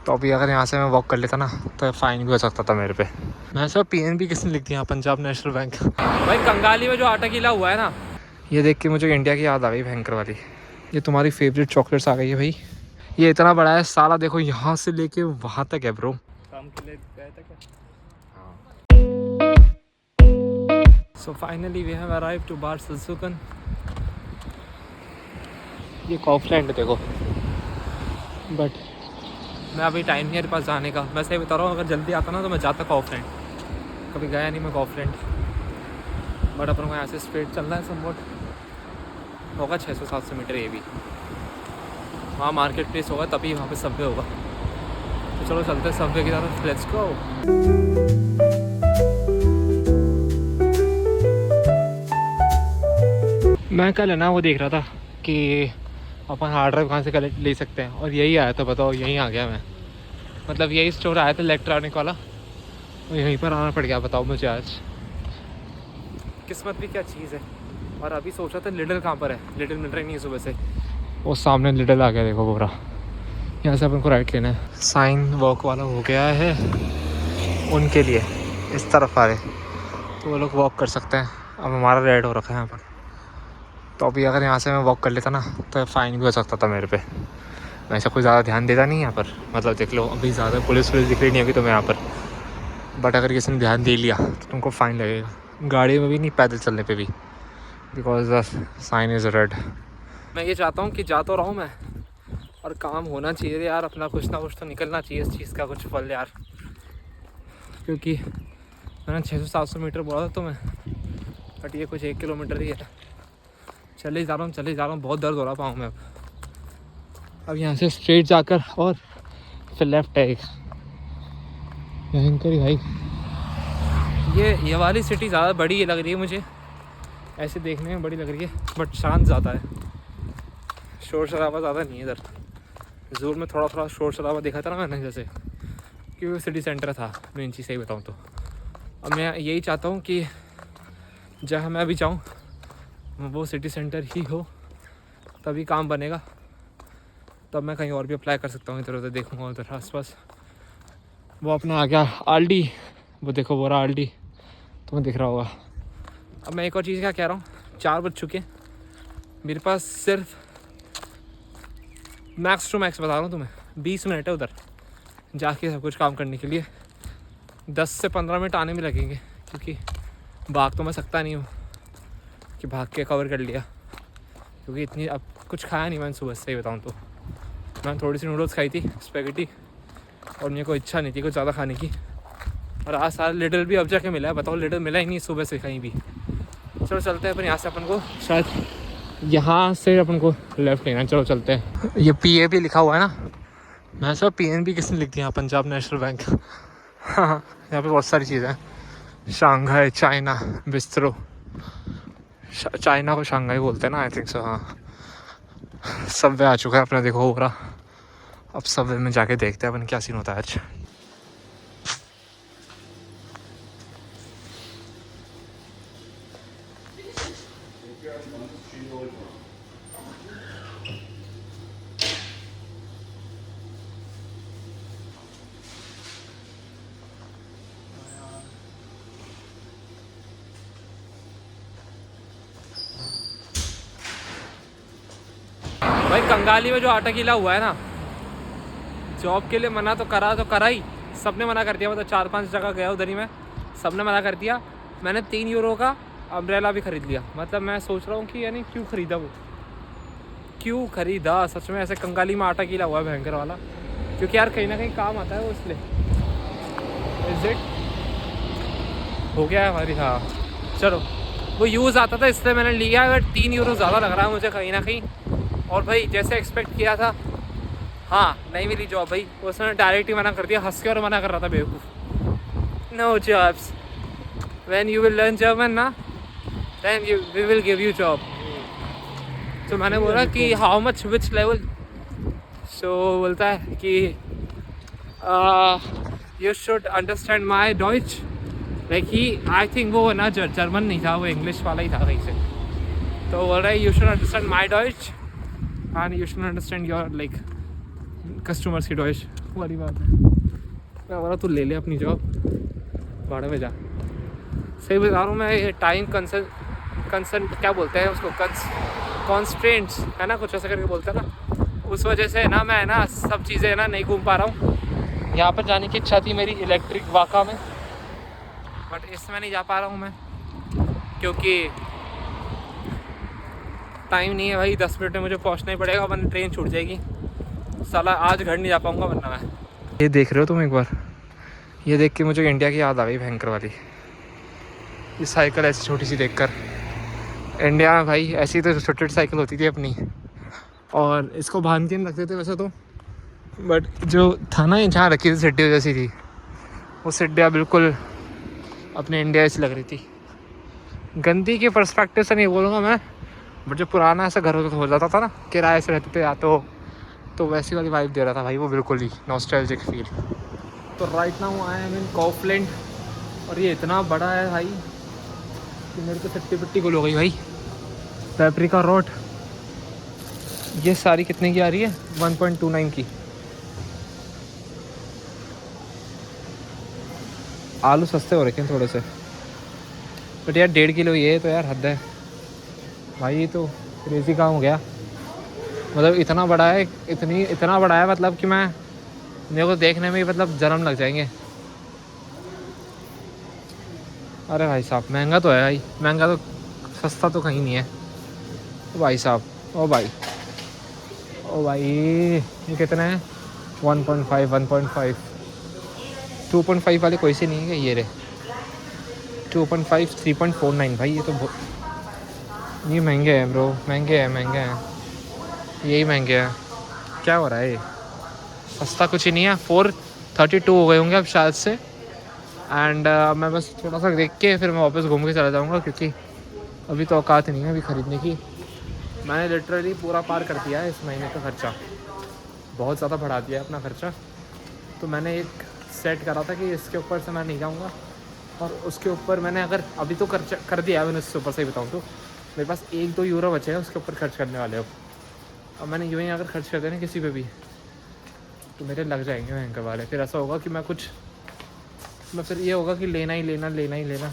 तो अभी अगर यहाँ से मैं वॉक कर लेता ना तो फ़ाइन भी हो सकता था मेरे पे। मैं सब PNB किसने लिख दिया, पंजाब नेशनल बैंक। भाई कंगाली में जो आटा गीला हुआ है ना, ये देख के मुझे इंडिया की याद आ गई भयंकर वाली। ये तुम्हारी फेवरेट चॉकलेट्स आ गई है भाई। ये इतना बड़ा है साला, देखो यहाँ से लेके वहाँ तक है ब्रो। काम के लिए गए थे क्या? So finally we have arrived to बार सिलसुकन। ये कॉफलैंड देखो, बट मैं अभी टाइम नहीं है मेरे पास जाने का। मैं सही बता रहा हूँ, अगर जल्दी आता ना तो मैं जाता कॉफलैंड। कभी गया नहीं मैं कॉफलैंड, बट अपन को यहाँ से स्ट्रेट चलना है। समवॉट होगा 600-700 मीटर ये भी। वहाँ मार्केट प्लेस होगा तभी वहाँ पे सबवे होगा। तो चलो चलते हैं सबवे की तरफ, लेट्स गो। मैं कल है ना वो देख रहा था कि अपन हार्ड ड्राइव कहाँ से कलेक्ट ले सकते हैं, और यही आया था। बताओ, यहीं आ गया मैं। मतलब यही स्टोर आया था इलेक्ट्रॉनिक वाला, और यहीं पर आना पड़ गया। बताओ मुझे आज किस्मत भी क्या चीज़ है। और अभी सोचा था लिडल कहाँ पर है, लिडल मिल रही नहीं है सुबह से। वो सामने लिडल आ गया देखो पूरा। यहाँ से अपन को राइट लेना है। साइन वॉक वाला हो गया है उनके लिए, इस तरफ आ रहे तो वो लोग वॉक कर सकते हैं। अब हमारा रेड हो रखा है यहाँ पर। तो अभी अगर यहाँ से मैं वॉक कर लेता ना तो फ़ाइन भी हो सकता था मेरे पे। वैसे कोई ज़्यादा ध्यान देता नहीं यहाँ पर, मतलब देख लो अभी ज़्यादा पुलिस दिख रही नहीं होगी तुम्हें यहाँ पर। बट अगर किसी ने ध्यान दे लिया तो तुमको फ़ाइन लगेगा, गाड़ी में भी नहीं पैदल चलने पे भी, because the sign is red. मैं ये चाहता हूँ कि जा तो रहा हूँ मैं, और काम होना चाहिए यार अपना, कुछ ना कुछ तो निकलना चाहिए इस चीज़ का कुछ फल यार। क्योंकि मैंने 600-700 मीटर बोला था तुम्हें, बट ये कुछ 1 किलोमीटर ही है। चले जा रहा हूँ, बहुत दर्द हो रहा पाँव में। अब यहाँ से स्ट्रेट जाकर और फिर लेफ्ट है एक भयंकर ही भाई। ये वाली सिटी ज़्यादा बड़ी लग रही है मुझे, ऐसे देखने में बड़ी लग रही है, बट शांत ज़्यादा है। शोर शराबा ज़्यादा नहीं है इधर। ज़ूर में थोड़ा शोर शराबा देखा था ना मैंने, जैसे क्योंकि सिटी सेंटर था मेन चीज़ सही बताऊँ तो। अब मैं यही चाहता हूँ कि जहाँ मैं अभी जाऊँ वो सिटी सेंटर ही हो, तभी काम बनेगा। तब मैं कहीं और भी अप्लाई कर सकता हूँ, इधर उधर देखूँगा उधर आसपास। वो अपना आ गया आल्डी, वो देखो वो रहा आल्डी, तुम्हें दिख रहा होगा। अब मैं एक और चीज़ क्या कह रहा हूँ, 4 बज चुके हैं, मेरे पास सिर्फ मैक्स टू मैक्स बता रहा हूँ तुम्हें 20 मिनट है उधर जाके सब कुछ काम करने के लिए। 10 से 15 मिनट आने में लगेंगे, क्योंकि भाग तो मैं सकता नहीं हूँ कि भाग के कवर कर लिया, क्योंकि इतनी अब कुछ खाया नहीं मैंने सुबह से ही बताऊँ तो। मैंने थोड़ी सी नूडल्स खाई थी, स्पेगेटी, और मेरे को इच्छा नहीं थी कुछ ज़्यादा खाने की। और आज सारा लिडल भी अब जाके मिला है। बताओ, लिडल मिला ही नहीं सुबह से कहीं भी। चलो चलते हैं अपन, यहाँ से अपन को शायद यहाँ से अपन को लेफ़्ट लेना। चलो चलते हैं। ये PAB लिखा हुआ है ना, मैं सब PNB किसने लिख दिया, पंजाब नेशनल बैंक। हाँ, यहाँ पे बहुत सारी चीज़ें हैं। Shanghai, China, bistro. चाइना को शंघाई बोलते हैं ना, आई थिंक सो। हाँ, सबवे आ चुका है अपना, देखो हो रहा। अब सबवे में जाके देखते हैं अपन क्या सीन होता है आज। भाई कंगाली में जो आटा गीला हुआ है ना, जॉब के लिए मना तो करा ही, सबने मना कर दिया। मतलब 4-5 जगह गया उधर ही मैं, सबने मना कर दिया। मैंने 3 यूरो का अम्ब्रेला भी ख़रीद लिया। मतलब मैं सोच रहा हूँ कि यानी क्यों ख़रीदा सच में। ऐसे कंगाली में आटा गीला हुआ है भयंकर वाला, क्योंकि यार कहीं ना कहीं काम आता है वो, इसलिए। इज इट हो गया है हमारी। हाँ चलो, वो यूज़ आता था इसलिए मैंने लिया, अगर 3 यूरो ज़्यादा लग रहा है मुझे कहीं ना कहीं। और भाई जैसे एक्सपेक्ट किया था, हाँ नहीं मिली जॉब भाई। उसने डायरेक्ट ही मना कर दिया, हंस के और मना कर रहा था बेवकूफ़। No jobs, when you will learn German ना, then we will give you job. तो मैंने बोला कि how much, which level. So बोलता है कि यू शुड अंडरस्टैंड माई डॉइच। लाइक ही, आई थिंक वो ना जर्मन नहीं था, वो इंग्लिश वाला ही था कहीं से। तो बोल रहा है you should understand my Deutsche and you should understand your like customers की डॉइच। वाली बात है। मैं बोला तू ले ले अपनी जॉब, भाड़े में जा। सही बता रहा हूँ मैं, ये टाइम कंसर्न क्या बोलते हैं उसको, कॉन्स्ट्रेंट्स है ना, कुछ ऐसा करके बोलते हैं ना, उस वजह से ना मैं ना सब चीज़ें ना नहीं घूम पा रहा हूँ। यहाँ पर जाने की इच्छा थी मेरी इलेक्ट्रिक वाका में, बट इसमें नहीं जा पा रहा हूँ मैं क्योंकि टाइम नहीं है भाई। 10 मिनट में मुझे पहुँचना ही पड़ेगा वरना ट्रेन छूट जाएगी। साला आज घर नहीं जा पाऊँगा वरना मैं। ये देख रहे हो तुम एक बार, ये देख के मुझे इंडिया की याद आ गई भयंकर वाली। ये साइकिल ऐसी छोटी सी देखकर, इंडिया में भाई ऐसी तो छोटी छोटी साइकिल होती थी अपनी, और इसको बांध के नहीं रखते थे वैसे तो, बट जो था ना जहाँ रखी थी सिड्डियों जैसी थी, वो सिड्डियाँ बिल्कुल अपने इंडिया ऐसी लग रही थी। गंदी के पर्सपेक्टिव से नहीं बोलूँगा मैं, बट जो पुराना ऐसा घर हो जाता था ना, किराए से रहते थे या तो वैसी वाली वाइब दे रहा था भाई वो, बिल्कुल ही नॉस्टैल्जिक फील। तो राइट नाउ आई एम इन कॉफलैंड, और ये इतना बड़ा है भाई कि मेरे को सट्टी पिट्टी गुल हो गई भाई। पेपरिका रोड, ये सारी कितने की आ रही है? 1.29 की। आलू सस्ते हो रखे हैं थोड़े से, बट यार 1.5 किलो ये तो यार हद है भाई। ये तो क्रेज़ी काम हो गया, मतलब इतना बड़ा है, इतना बड़ा है मतलब कि मेरे को देखने में ही मतलब जन्म लग जाएंगे। अरे भाई साहब महंगा तो है भाई, महंगा तो, सस्ता तो कहीं नहीं है। ओ भाई साहब, ओ भाई, ओ भाई, ये कितना है? 1.5, 1.5, 2.5 वाले कोई से नहीं है ये रे। 2.5, 3.49 भाई, ये तो ये महंगे हैं ब्रो, महंगे हैं, यही महंगे हैं। क्या हो रहा है ये? सस्ता कुछ ही नहीं है। 432 हो गए होंगे अब शायद से। एंड मैं बस थोड़ा सा देख के फिर मैं वापस घूम के चला जाऊँगा, क्योंकि अभी तो औकात नहीं है अभी ख़रीदने की। मैंने लिटरली पूरा पार कर दिया है इस महीने का खर्चा, बहुत ज़्यादा बढ़ा दिया है अपना खर्चा। तो मैंने एक सेट करा था कि इसके ऊपर से मैं नहीं जाऊँगा, और उसके ऊपर मैंने अगर अभी तो खर्चा कर दिया है मैंने, उससे ऊपर से ही बताऊँ तो मेरे पास 1-2 यूरो बचे हैं उसके ऊपर खर्च करने वाले। अब मैंने यूँ ही अगर खर्च कर देना किसी पे भी तो मेरे लग जाएंगे भयंकर वाले। फिर ऐसा होगा कि मैं फिर ये होगा कि लेना ही लेना।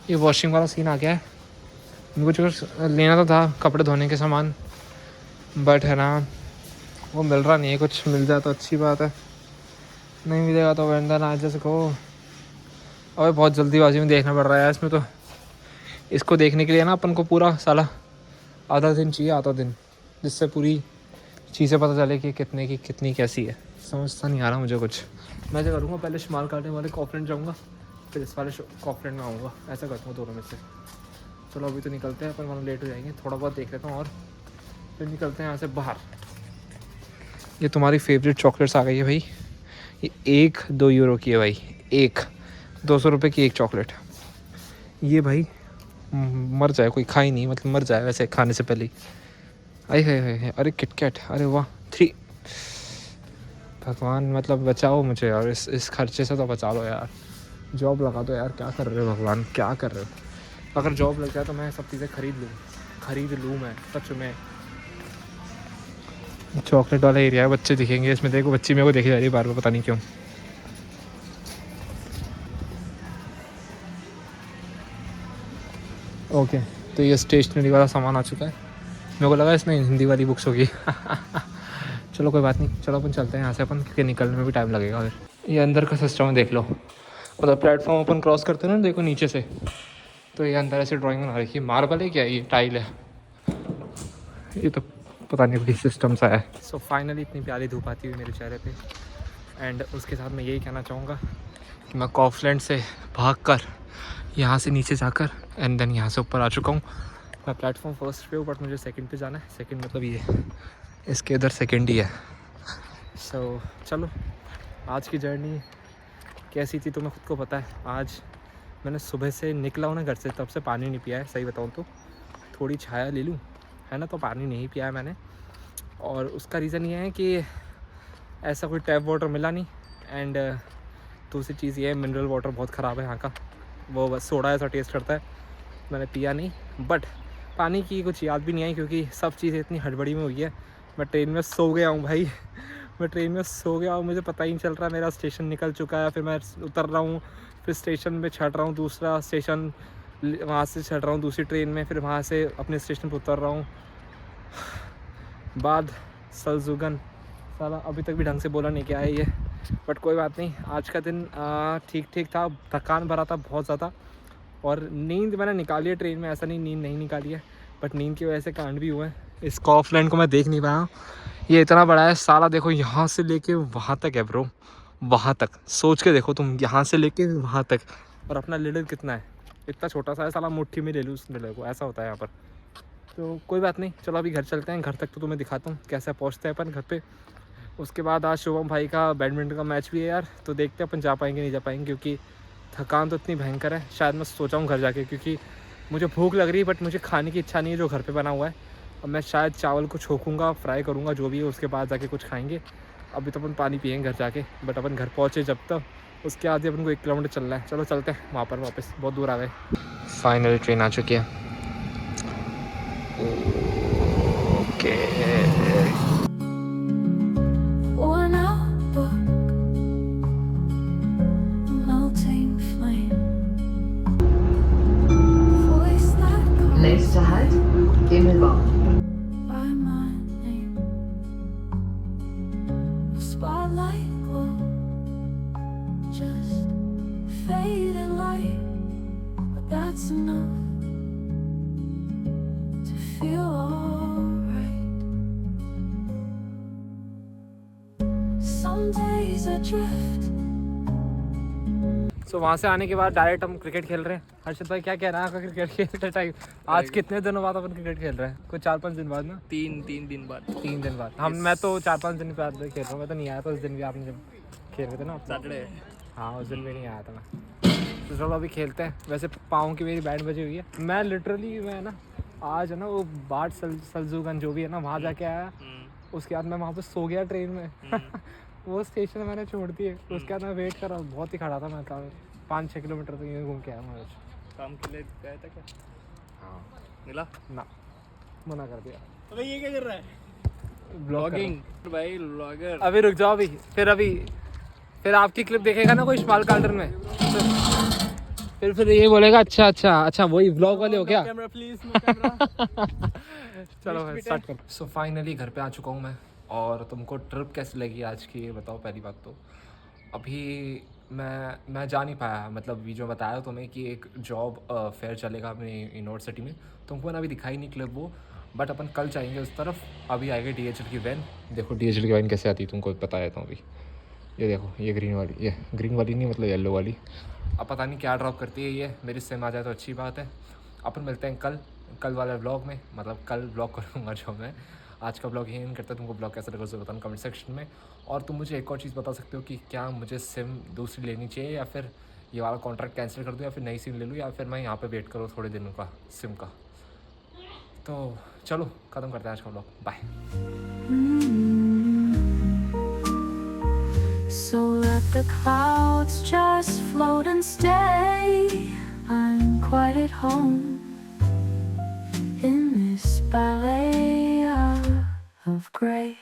ये वॉशिंग वाला सीन आ गया है। मुझे कुछ लेना तो था कपड़े धोने के सामान, बट है ना वो मिल रहा नहीं है। कुछ मिल जाए तो अच्छी बात है, नहीं मिलेगा तो वेंडर आज जैसे को। और बहुत जल्दीबाजी में देखना पड़ रहा है इसमें तो। इसको देखने के लिए ना अपन को पूरा साला आधा दिन चाहिए, आधा दिन, जिससे पूरी चीज़ें पता चले कि कितने की कितनी कैसी है। समझता नहीं आ रहा मुझे कुछ। मैं जो करूँगा पहले शुमाल काटने वाले कॉफलैंड जाऊँगा, फिर इस वाले कॉफलैंड में आऊँगा, ऐसा करता हूँ दोनों में से। चलो अभी तो निकलते हैं, पर वहाँ लेट हो जाएंगे, थोड़ा बहुत देख लेता हूँ और फिर निकलते हैं यहाँ से बाहर। ये तुम्हारी फेवरेट चॉकलेट्स आ गई है भाई। ये 1-2 यूरो की है भाई, 200 रुपये की एक चॉकलेट। ये भाई मर जाए कोई, खा ही नहीं, मतलब मर जाए वैसे खाने से पहले ही। आई है, अरे किटकैट, अरे वाह 3। भगवान मतलब बचाओ मुझे यार, इस खर्चे से तो बचा लो यार। जॉब लगा दो यार, क्या कर रहे हो भगवान, क्या कर रहे हो। अगर जॉब लग जाए तो मैं सब चीज़ें खरीद लूँ मैं सच में। चॉकलेट वाला एरिया है, बच्चे दिखेंगे इसमें। देखो बच्ची मेरे को देखी जा रही है बार बार, पता नहीं क्यों। ओके, तो ये स्टेशनरी वाला सामान आ चुका है। मेरे को लगा इसमें हिंदी वाली बुक्स होगी। चलो कोई बात नहीं, चलो अपन चलते हैं यहाँ से अपन, क्योंकि निकलने में भी टाइम लगेगा। फिर ये अंदर का सिस्टम देख लो, मतलब प्लेटफॉर्म अपन क्रॉस करते हैं ना, देखो नीचे से, तो ये अंदर ऐसे ड्राइंग बना रखी है। मार्बल है क्या, ये टाइल है, ये तो पता नहीं कोई सिस्टम सा है। सो फाइनली इतनी प्यारी धूप आती हुई मेरे चेहरे पे, एंड उसके साथ मैं यही कहना चाहूँगा कि मैं कॉफलैंड से भागकर यहाँ से नीचे जाकर एंड देन यहाँ से ऊपर आ चुका हूँ। मैं प्लेटफॉर्म फर्स्ट पे हूँ, बट मुझे सेकंड पे जाना है। सेकंड मतलब ये, इसके इधर सेकंड ही है। सो चलो, आज की जर्नी कैसी थी तो मैं खुद को पता है। आज मैंने सुबह से निकला हूँ ना घर से, तब से पानी नहीं पिया है, सही बताऊँ तो। थोड़ी छाया ले लूँ है ना, तो पानी नहीं पिया है मैंने। और उसका रीज़न ये है कि ऐसा कोई टैप वाटर मिला नहीं, एंड दूसरी चीज़ ये है मिनरल वाटर बहुत ख़राब है यहाँ का, वो बस सोडा ऐसा टेस्ट करता है, मैंने पिया नहीं। बट पानी की कुछ याद भी नहीं आई, क्योंकि सब चीज़ें इतनी हड़बड़ी में हुई है। मैं ट्रेन में सो गया हूँ भाई, मैं ट्रेन में सो गया और मुझे पता ही नहीं चल रहा, मेरा स्टेशन निकल चुका है, फिर मैं उतर रहा हूँ, फिर स्टेशन पे चढ़ रहा हूँ, दूसरा स्टेशन वहाँ से चढ़ रहा हूँ दूसरी ट्रेन में, फिर वहाँ से अपने स्टेशन पर उतर रहा हूँ। बाद सलजुगन साला अभी तक भी ढंग से बोला नहीं क्या है ये, बट कोई बात नहीं। आज का दिन ठीक ठीक था, थकान भरा था बहुत ज़्यादा, और नींद मैंने निकाली है ट्रेन में, ऐसा नहीं नींद नहीं निकाली है, बट नींद की वजह से कांड भी हुए हैं। इस कॉफलैंड को मैं देख नहीं पाया, ये इतना बड़ा है साला, देखो यहाँ से लेके वहाँ तक है ब्रो, वहाँ तक सोच के देखो तुम, यहाँ से लेके वहाँ तक, और अपना लिडल कितना है, इतना छोटा सा है साला, मुट्ठी में ले लूँ उस लिडल को, ऐसा होता है यहाँ पर। तो कोई बात नहीं, चलो अभी घर चलते हैं, घर तक तो तुम्हें दिखाता हूँ कैसे पहुँचते हैं अपन घर पे। उसके बाद आज शुभम भाई का बैडमिंटन का मैच भी है यार, तो देखते हैं अपन जा पाएंगे नहीं जा पाएंगे, क्योंकि थकान तो इतनी भयंकर है। शायद मैं सोचा हूँ घर जाके, क्योंकि मुझे भूख लग रही है, बट मुझे खाने की इच्छा नहीं है जो घर पे बना हुआ है। अब मैं शायद चावल को छोकूँगा, फ्राई करूँगा जो भी है, उसके बाद जाके कुछ खाएँगे। अभी तो अपन पानी पियेंगे घर जाके, बट अपन घर पहुँचे जब तक, उसके बाद ही अपन को 1 किलोमीटर चलना है। चलो चलते हैं वहाँ पर वापस, बहुत दूर आ गए। फाइनली ट्रेन आ चुकी है। Okay Nächster Halt, Himmelbau. Spotlight will just fade in light, but that's enough to feel alright. Some days I drift. सो वहाँ से आने के बाद डायरेक्ट हम क्रिकेट खेल रहे हैं। हर्षित भाई क्या कह रहा है आपका क्रिकेट खेलते टाइम? आज कितने दिनों बाद अपन क्रिकेट खेल रहे हैं? कुछ 4-5 दिन बाद ना? 3 दिन बाद। 3 दिन बाद मैं तो 4-5 दिन बाद खेल रहा हूँ। मैं तो नहीं आया था उस दिन भी, आपने जब खेल रहे थे ना सैटरडे। हाँ उस दिन भी नहीं आया था मैं। तो चलो अभी खेलते हैं। वैसे पाँव की मेरी बैंड बजी हुई है। मैं लिटरली मैं ना आज है ना वो बाट सलजूगन जो भी है ना वहाँ जाके आया, उसके बाद मैं वहाँ पर सो गया ट्रेन में। वो स्टेशन मैंने छोड़ दिए, उसके बाद मैं वेट कर रहा हूँ, बहुत ही खड़ा था मैं, 5-6 किलोमीटर तो यूँ घूम के आया मैं। काम के लिए गया था क्या? हाँ मिला ना, मना कर दिया। तो ये क्या कर रहा है? ब्लॉगिंग भाई ब्लॉगर। अभी रुक जाओ, अभी फिर आपकी क्लिप देखेगा ना कोई स्मॉल कार्टन में, फिर ये बोलेगा अच्छा वही ब्लॉग वाले हो क्या? Camera please, no camera. चलो स्टार्ट करो। सो फाइनली घर पे आ चुका हूँ मैं, और तुमको ट्रिप कैसी लगी आज की ये बताओ। पहली बात तो अभी मैं जा नहीं पाया, मतलब ये जो बताया तुम्हें कि एक जॉब फेयर चलेगा अपनी यूनिवर्सिटी में, तुमको ना अभी दिखाई नहीं क्लिप वो, बट अपन कल जाएंगे उस तरफ। अभी आएगी DHL की वैन, देखो DHL की वैन कैसे आती है तुमको बता देता हूँ अभी। ये देखो, ये ग्रीन वाली नहीं मतलब येलो वाली। अब पता नहीं क्या ड्रॉप करती है ये, मेरी सिम आ जाए तो अच्छी बात है। अपन मिलते हैं कल वाले व्लॉग में, मतलब कल व्लॉग करूँगा जो मैं। आज का ब्लॉग यही करता है। तुमको ब्लॉग कैसा लगा उसे बताना कमेंट सेक्शन में। और तुम मुझे एक और चीज़ बता सकते हो कि क्या मुझे सिम दूसरी लेनी चाहिए, या फिर ये वाला कॉन्ट्रैक्ट कैंसिल कर दूँ, या फिर नई सिम ले लूँ, या फिर मैं यहाँ पे वेट करूँ थोड़े दिनों का सिम का। तो चलो ख़त्म करते हैं आज का blog, bye. So let the clouds just float and stay. I'm quite at home in this ballet of gray.